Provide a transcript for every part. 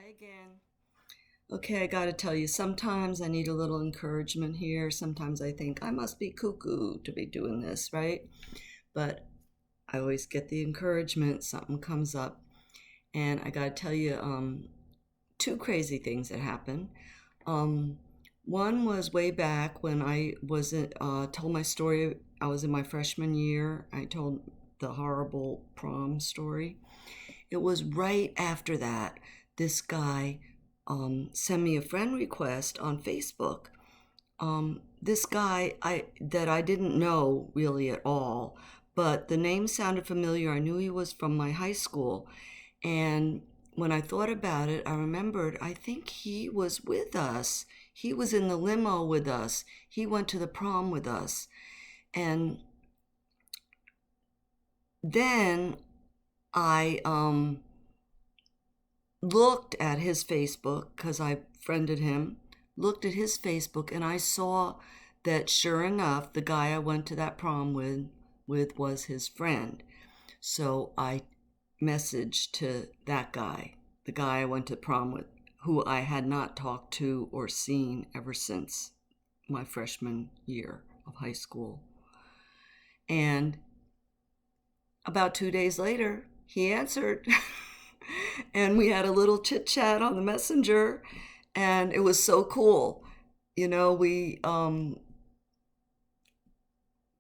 Hi again. Okay, I gotta tell you, sometimes I need a little encouragement here. Sometimes I think I must be cuckoo to be doing this, right? But I always get the encouragement, something comes up. And I gotta tell you, two crazy things that happened. Um, One was way back when I was told my story. I was in my freshman year. I told the horrible prom story. It was right after that. This guy sent me a friend request on Facebook. This guy I didn't know really at all, but the name sounded familiar. I knew he was from my high school, and when I thought about it, I remembered I think he was with us. He was in the limo with us. He went to the prom with us, and then I looked at his Facebook because I friended him, looked at his Facebook, and I saw that sure enough, the guy I went to that prom with was his friend. So I messaged to that guy, the guy I went to prom with, who I had not talked to or seen ever since my freshman year of high school. And about 2 days later, he answered. And we had a little chit chat on the messenger, and it was so cool. We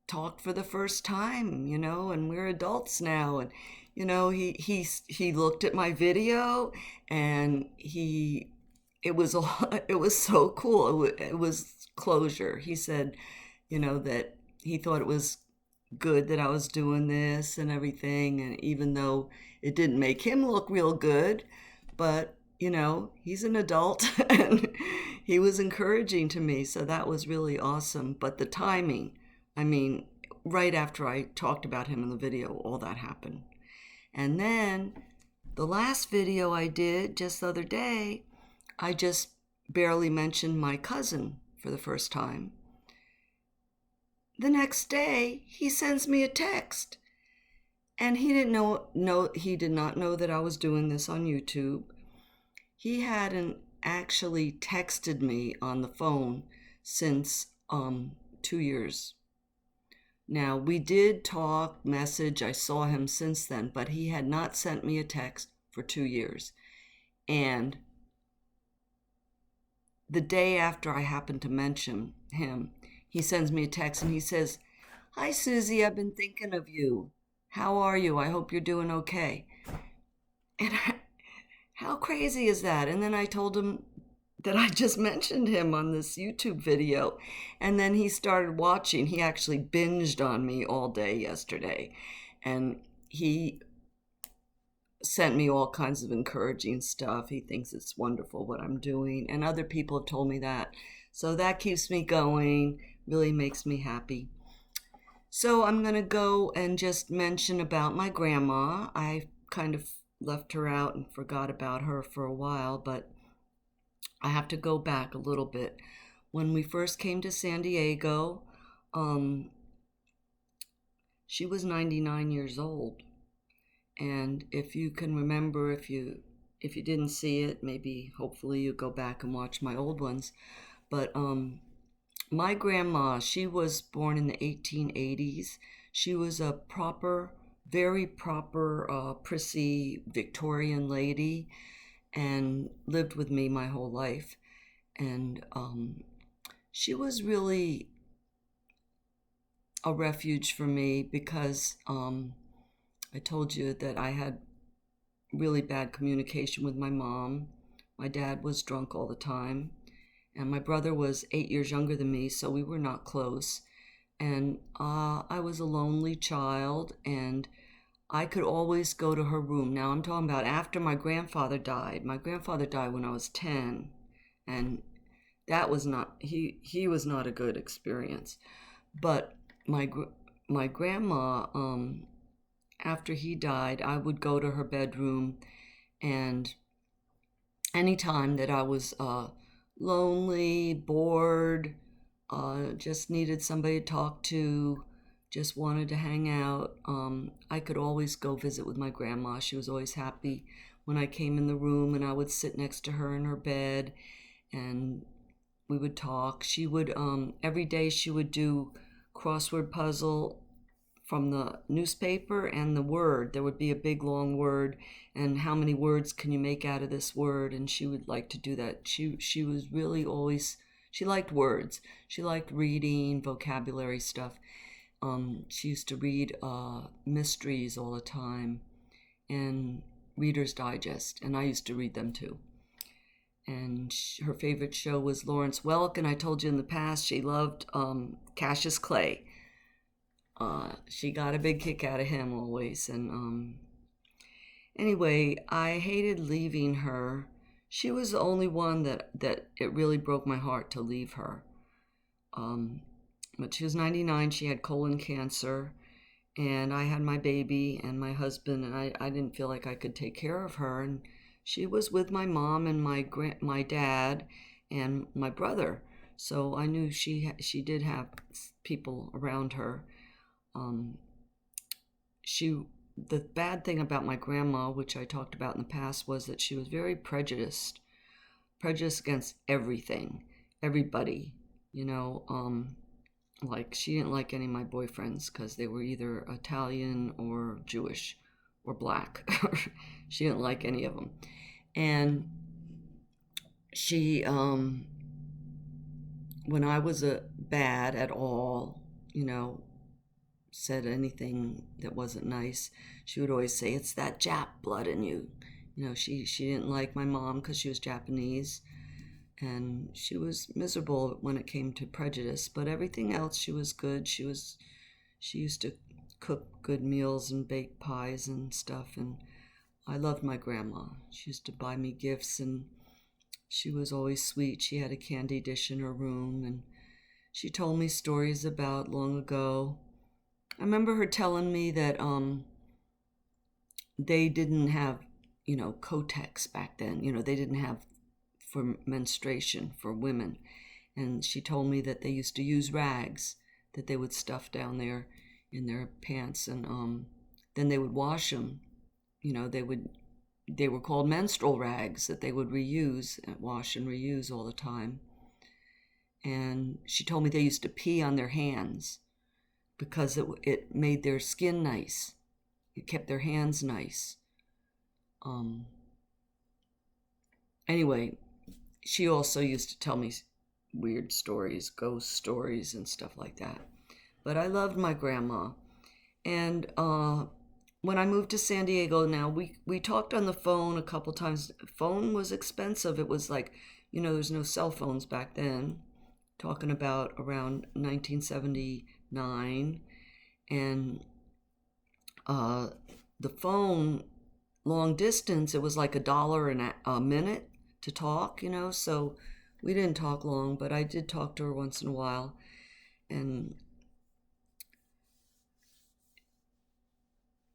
talked for the first time, and we're adults now. And he looked at my video, and it was it was so cool. It was closure. He said, that he thought it was good that I was doing this and everything. And even though it didn't make him look real good, but he's an adult and he was encouraging to me. So that was really awesome. But the timing, I mean, right after I talked about him in the video, all that happened. And then the last video I did just the other day, I just barely mentioned my cousin for the first time. The next day, he sends me a text. And he didn't he did not know that I was doing this on YouTube. He hadn't actually texted me on the phone since 2 years. Now, we did talk, message, I saw him since then, but he had not sent me a text for 2 years. And the day after I happened to mention him, he sends me a text and he says, "Hi, Susie, I've been thinking of you. How are you? I hope you're doing okay." And how crazy is that? And then I told him that I just mentioned him on this YouTube video. And then he started watching. He actually binged on me all day yesterday. And he sent me all kinds of encouraging stuff. He thinks it's wonderful what I'm doing. And other people have told me that. So that keeps me going, really makes me happy. So I'm going to go and just mention about my grandma. I kind of left her out and forgot about her for a while, but I have to go back a little bit. When we first came to San Diego, um, she was 99 years old. And if you can remember, if you didn't see it, maybe hopefully you go back and watch my old ones. But my grandma, she was born in the 1880s. She was a proper, very proper, prissy Victorian lady and lived with me my whole life. And she was really a refuge for me because I told you that I had really bad communication with my mom. My dad was drunk all the time. And my brother was 8 years younger than me, so we were not close. And I was a lonely child, and I could always go to her room. Now I'm talking about after my grandfather died. My grandfather died when I was 10, and that was not he was not a good experience. But my grandma, after he died, I would go to her bedroom, and anytime that I was lonely, bored, just needed somebody to talk to, just wanted to hang out, I could always go visit with my grandma. She was always happy when I came in the room, and I would sit next to her in her bed, and we would talk. She would every day she would do crossword puzzle from the newspaper and the word. There would be a big long word, and how many words can you make out of this word? And she would like to do that. She was really always, she liked words. She liked reading, vocabulary stuff. She used to read mysteries all the time and Reader's Digest, and I used to read them too. And her favorite show was Lawrence Welk, and I told you in the past she loved Cassius Clay. She got a big kick out of him always. And anyway, I hated leaving her. She was the only one that it really broke my heart to leave her. But she was 99. She had colon cancer, and I had my baby and my husband, and I didn't feel like I could take care of her. And she was with my mom and my dad and my brother. So I knew she did have people around her. The bad thing about my grandma, which I talked about in the past, was that she was very prejudiced against everything, everybody, like she didn't like any of my boyfriends because they were either Italian or Jewish or black. She didn't like any of them. And she, when I was bad at all, said anything that wasn't nice, she would always say, "It's that Jap blood in you." She didn't like my mom because she was Japanese, and she was miserable when it came to prejudice. But everything else, she was good. She used to cook good meals and bake pies and stuff, and I loved my grandma. She used to buy me gifts, and she was always sweet. She had a candy dish in her room, and she told me stories about long ago. I remember her telling me that they didn't have, Kotex back then. They didn't have for menstruation for women. And she told me that they used to use rags that they would stuff down there in their pants, and then they would wash them. They were called menstrual rags that they would reuse, wash and reuse all the time. And she told me they used to pee on their hands because it made their skin nice. It kept their hands nice. Anyway, she also used to tell me weird stories, ghost stories and stuff like that. But I loved my grandma. And when I moved to San Diego, now we talked on the phone a couple times. Phone was expensive. It was like, there's no cell phones back then. Talking about around 1979. And the phone, long distance, it was like $1 a minute to talk, so we didn't talk long, but I did talk to her once in a while. And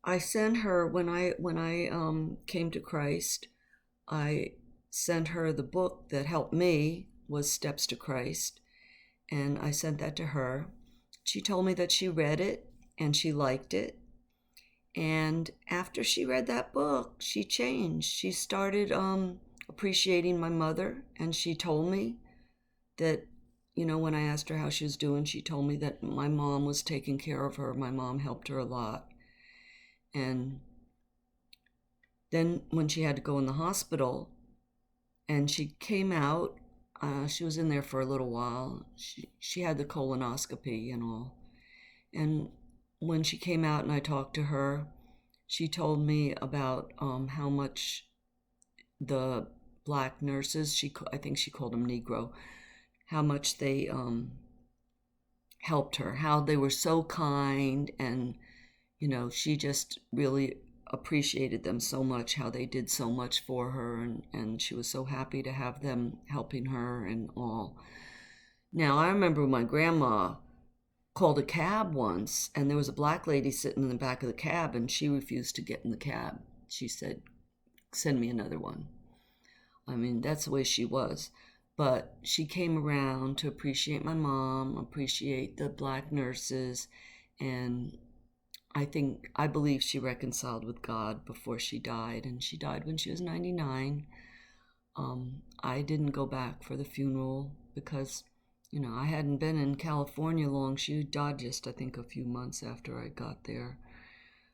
I sent her, when I came to Christ, I sent her the book that helped me, was Steps to Christ, and I sent that to her. She told me that she read it and she liked it. And after she read that book, she changed. She started appreciating my mother, and she told me that, when I asked her how she was doing, she told me that my mom was taking care of her. My mom helped her a lot. And then when she had to go in the hospital, and she came out, she was in there for a little while. She had the colonoscopy and all. And when she came out and I talked to her, she told me about how much the black nurses, I think she called them Negro, how much they helped her, how they were so kind, and she just really appreciated them so much, how they did so much for her, and she was so happy to have them helping her and all. Now, I remember my grandma called a cab once, and there was a black lady sitting in the back of the cab, and she refused to get in the cab. She said, "Send me another one." I mean, that's the way she was. But she came around to appreciate my mom, appreciate the black nurses, and I believe she reconciled with God before she died, and she died when she was 99. I didn't go back for the funeral because, I hadn't been in California long. She died just, I think, a few months after I got there.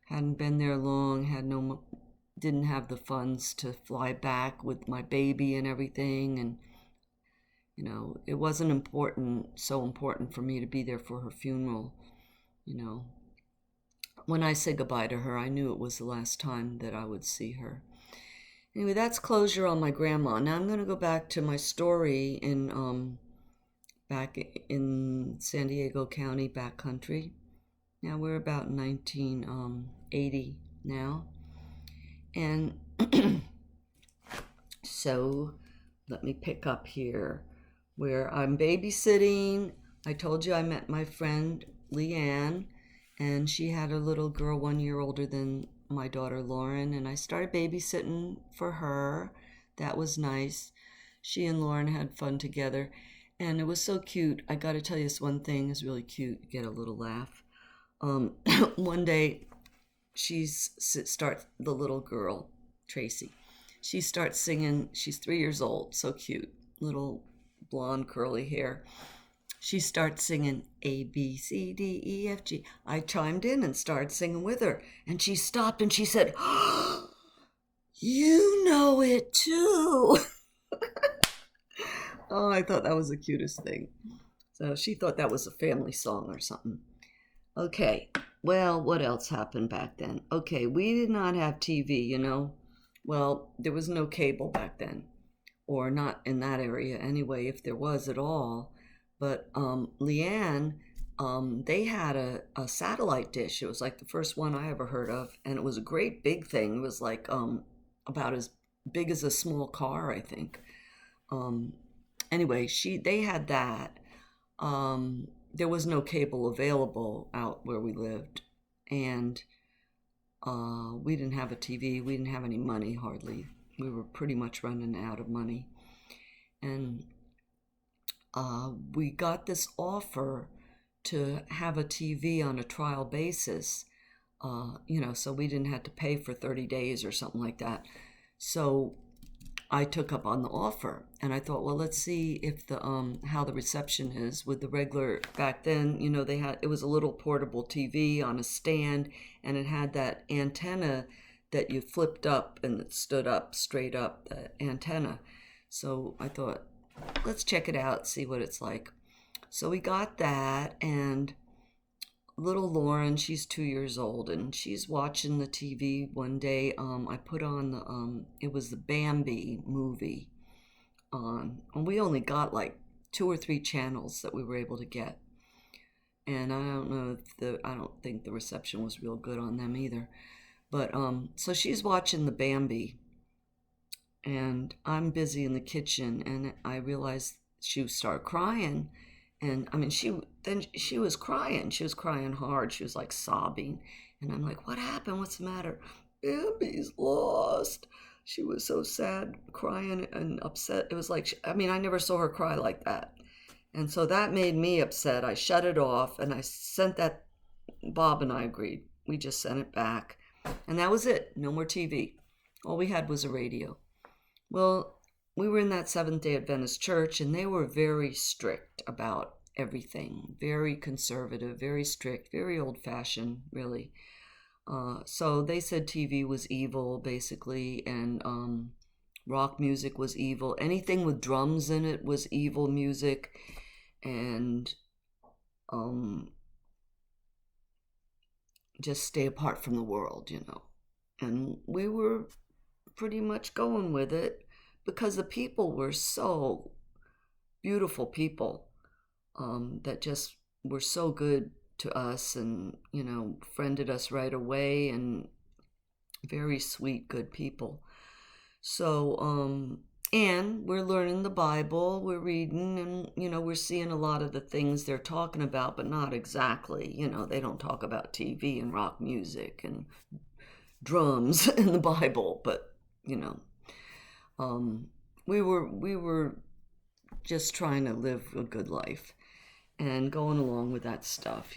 Hadn't been there long, didn't have the funds to fly back with my baby and everything, and it wasn't so important for me to be there for her funeral. When I said goodbye to her, I knew it was the last time that I would see her. Anyway, that's closure on my grandma. Now I'm going to go back to my story back in San Diego County, backcountry. Now we're about 1980 now. And so let me pick up here where I'm babysitting. I told you I met my friend Leanne, and she had a little girl 1 year older than my daughter Lauren, and I started babysitting for her. That was nice. She and Lauren had fun together, and it was so cute. I got to tell you, this one thing is really cute. You get a little laugh. One day, the little girl, Tracy, she starts singing. She's 3 years old, so cute, little blonde curly hair. She starts singing A, B, C, D, E, F, G. I chimed in and started singing with her. And she stopped and she said, "Oh, you know it too." Oh, I thought that was the cutest thing. So she thought that was a family song or something. Okay, well, what else happened back then? Okay, we did not have TV, Well, there was no cable back then, or not in that area anyway, if there was at all. But Leanne, they had a satellite dish. It was like the first one I ever heard of, and it was a great big thing. It was like about as big as a small car, I think. Anyway, they had that. There was no cable available out where we lived, and we didn't have a TV. We didn't have any money, hardly. We were pretty much running out of money, and we got this offer to have a TV on a trial basis, so we didn't have to pay for 30 days or something like that. So I took up on the offer, and I thought, well, let's see if how the reception is with the regular. Back then, it was a little portable TV on a stand, and it had that antenna that you flipped up and it stood up straight up, the antenna. So I thought, let's check it out, see what it's like. So we got that, and little Lauren, she's 2 years old, and she's watching the TV one day. I put on it was the Bambi movie on, and we only got like 2 or 3 channels that we were able to get. And I don't think the reception was real good on them either. But so she's watching the Bambi, and I'm busy in the kitchen, and I realized she started crying. And I mean, she was crying. She was crying hard. She was like sobbing. And I'm like, what happened? What's the matter? Bambi's lost. She was so sad, crying and upset. It was like, I never saw her cry like that. And so that made me upset. I shut it off, and I sent that. Bob and I agreed. We just sent it back. And that was it. No more TV. All we had was a radio. Well, we were in that Seventh-day Adventist church, and they were very strict about everything. Very conservative, very strict, very old-fashioned, really. So they said TV was evil, basically, and rock music was evil. Anything with drums in it was evil music, and just stay apart from the world, And we were pretty much going with it, because the people were so beautiful people, that just were so good to us, and friended us right away, and very sweet, good people. So and we're learning the Bible, we're reading, and we're seeing a lot of the things they're talking about, but not exactly. They don't talk about TV and rock music and drums in the Bible, but we were just trying to live a good life and going along with that stuff,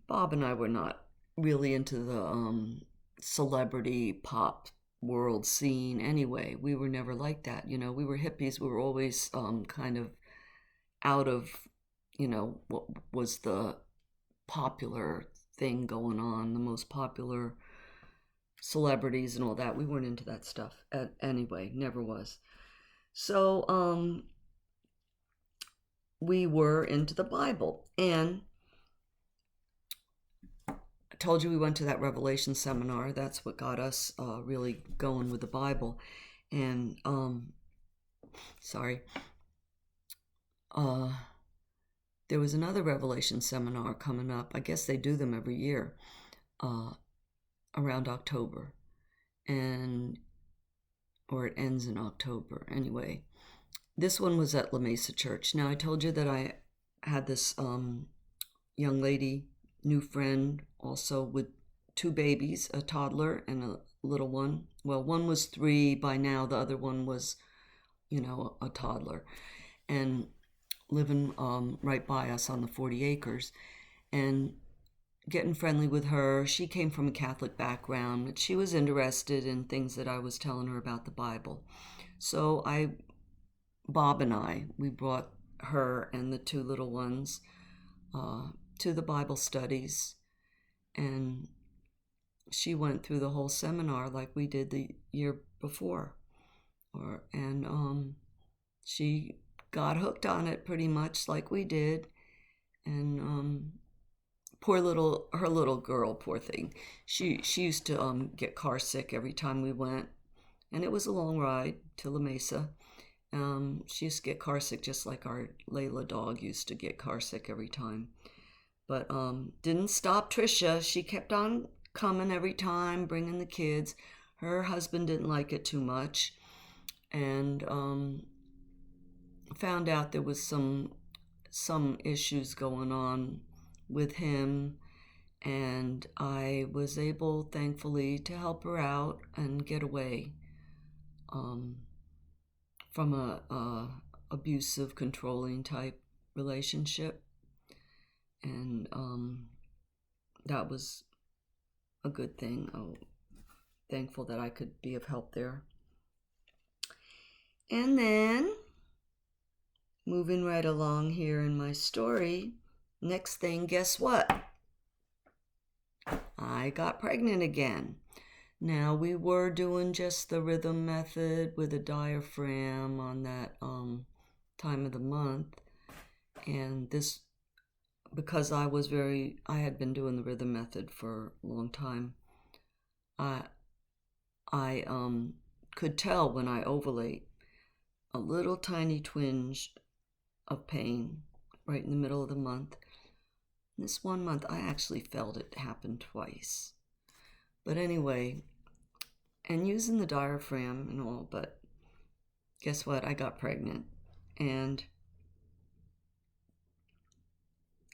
Bob and I were not really into the celebrity pop world scene anyway. We were never like that. We were hippies. We were always kind of out of, what was the popular thing going on, the most popular celebrities and all that. We weren't into that stuff anyway, never was. So we were into the Bible. And I told you we went to that Revelation seminar. That's what got us really going with the Bible. And there was another Revelation seminar coming up. I guess they do them every year around October, or it ends in October. Anyway, this one was at La Mesa Church. Now, I told you that I had this young lady, new friend, also with 2 babies, a toddler and a little one. Well, one was 3 by now. The other one was, a toddler. And living right by us on the 40 acres. And getting friendly with her. She came from a Catholic background, but she was interested in things that I was telling her about the Bible. So Bob and I, we brought her and the 2 little ones to the Bible studies, and she went through the whole seminar like we did the year before, and she got hooked on it pretty much like we did, and her little girl, poor thing, she used to get car sick every time we went, and it was a long ride to La Mesa. She used to get car sick just like our Layla dog used to get car sick every time. But didn't stop Trisha. She kept on coming every time, bringing the kids. Her husband didn't like it too much, and found out there was some issues going on with him, and I was able, thankfully, to help her out and get away from a abusive, controlling type relationship, and that was a good thing. Thankful that I could be of help there. And then, moving right along here in my story, next thing, guess what? I got pregnant again. Now, we were doing just the rhythm method with a diaphragm on that time of the month. And this, because I had been doing the rhythm method for a long time, I could tell when I ovulate a little tiny twinge of pain right in the middle of the month. This one month, I actually felt it happen twice. But anyway, and using the diaphragm and all, but guess what? I got pregnant. And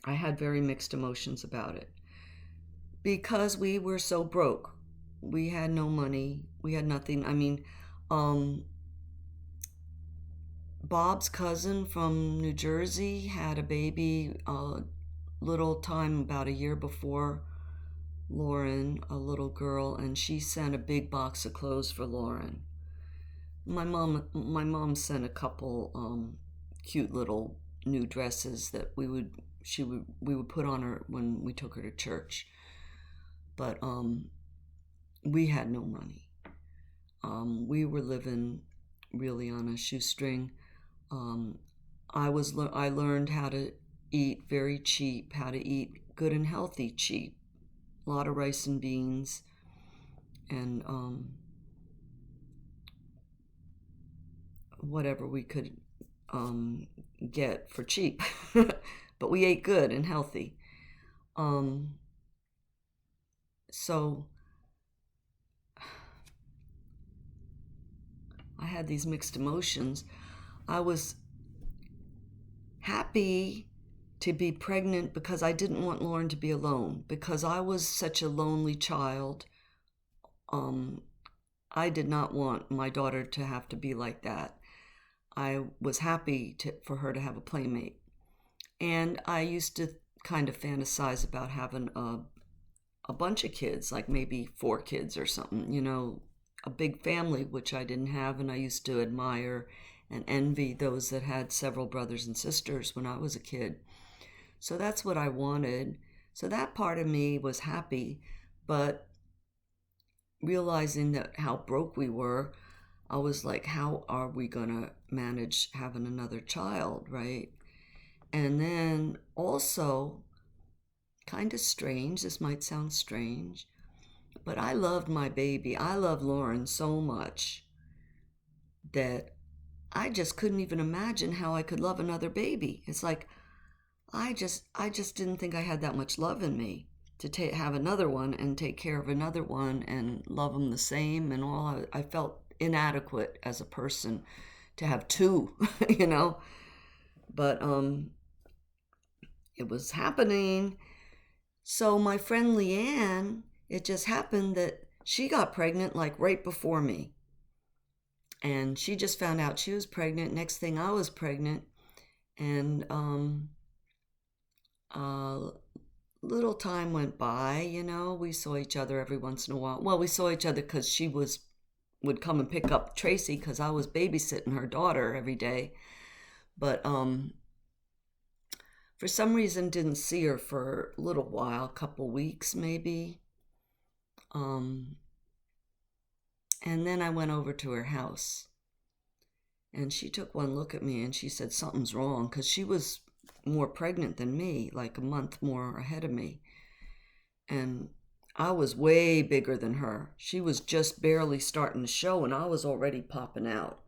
I had very mixed emotions about it. Because we were so broke. We had no money. We had nothing. I mean, Bob's cousin from New Jersey had a baby little time about a year before Lauren, a little girl, and she sent a big box of clothes for Lauren. My mom sent a couple cute little new dresses that we would put on her when we took her to church. But we had no money. We were living really on a shoestring. I learned how to eat very cheap, how to eat good and healthy cheap. A lot of rice and beans, and whatever we could get for cheap. But we ate good and healthy. So I had these mixed emotions. I was happy to be pregnant because I didn't want Lauren to be alone, because I was such a lonely child. I did not want my daughter to have to be like that. I was happy for her to have a playmate. And I used to kind of fantasize about having a bunch of kids, like maybe 4 kids or something, a big family, which I didn't have, and I used to admire and envy those that had several brothers and sisters when I was a kid. So that's what I wanted. So that part of me was happy, but realizing that how broke we were, I was like, how are we gonna manage having another child, right? And then also, kind of strange, this might sound strange, but I loved my baby. I love Lauren so much that I just couldn't even imagine how I could love another baby. It's like I just didn't think I had that much love in me to have another one and take care of another one and love them the same and all. I felt inadequate as a person to have 2, But it was happening. So my friend Leanne, it just happened that she got pregnant like right before me. And she just found out she was pregnant. Next thing I was pregnant. And little time went by, we saw each other every once in a while. Well, we saw each other because she would come and pick up Tracy because I was babysitting her daughter every day. But for some reason didn't see her for a little while, a couple weeks maybe. And then I went over to her house. And she took one look at me and she said something's wrong because she was more pregnant than me, like a month more ahead of me. And I was way bigger than her. She was just barely starting to show and I was already popping out.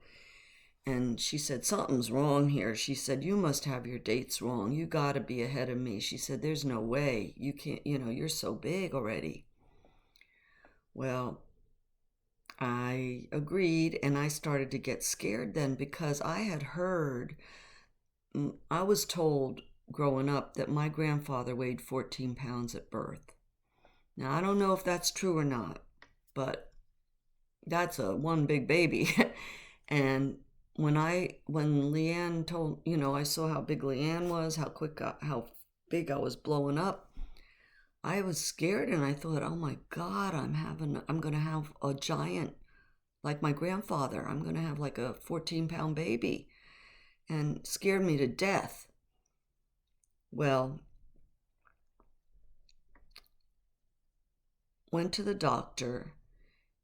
And she said, something's wrong here. She said, you must have your dates wrong. You got to be ahead of me. She said, there's no way. You can't, you're so big already. Well, I agreed and I started to get scared then because I had heard, I was told growing up that my grandfather weighed 14 pounds at birth. Now, I don't know if that's true or not, but that's one big baby. And when Leanne told, I saw how big Leanne was, how big I was blowing up, I was scared and I thought, oh my God, I'm going to have a giant, like my grandfather. I'm going to have like a 14-pound baby, and scared me to death. Well, went to the doctor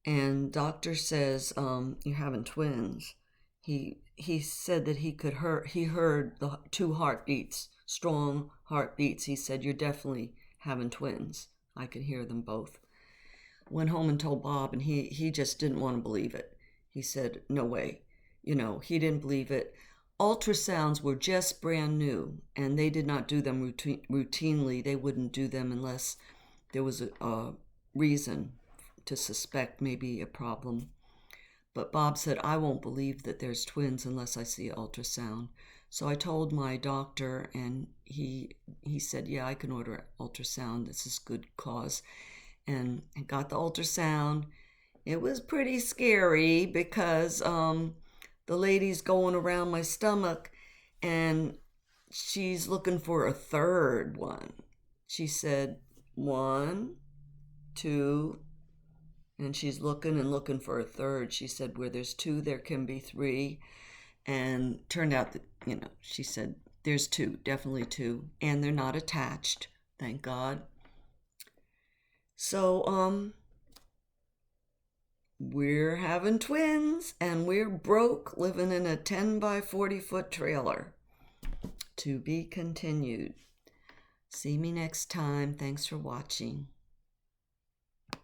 and doctor says, you're having twins. He said that he heard the 2 heartbeats, strong heartbeats. He said, you're definitely having twins. I could hear them both. Went home and told Bob, and he just didn't want to believe it. He said, no way. He didn't believe it. Ultrasounds were just brand new, and they did not do them routinely. They wouldn't do them unless there was a reason to suspect maybe a problem. But Bob said, I won't believe that there's twins unless I see an ultrasound. So I told my doctor, and he said, yeah, I can order an ultrasound. This is good cause. And I got the ultrasound. It was pretty scary because the lady's going around my stomach, and she's looking for a third one. She said, 1, 2, and she's looking and looking for a third. She said, where there's 2, there can be 3. And turned out that, she said, there's 2, definitely 2. And they're not attached, thank God. So, we're having twins, and we're broke, living in a 10 by 40 foot trailer. To be continued. See me next time. Thanks for watching.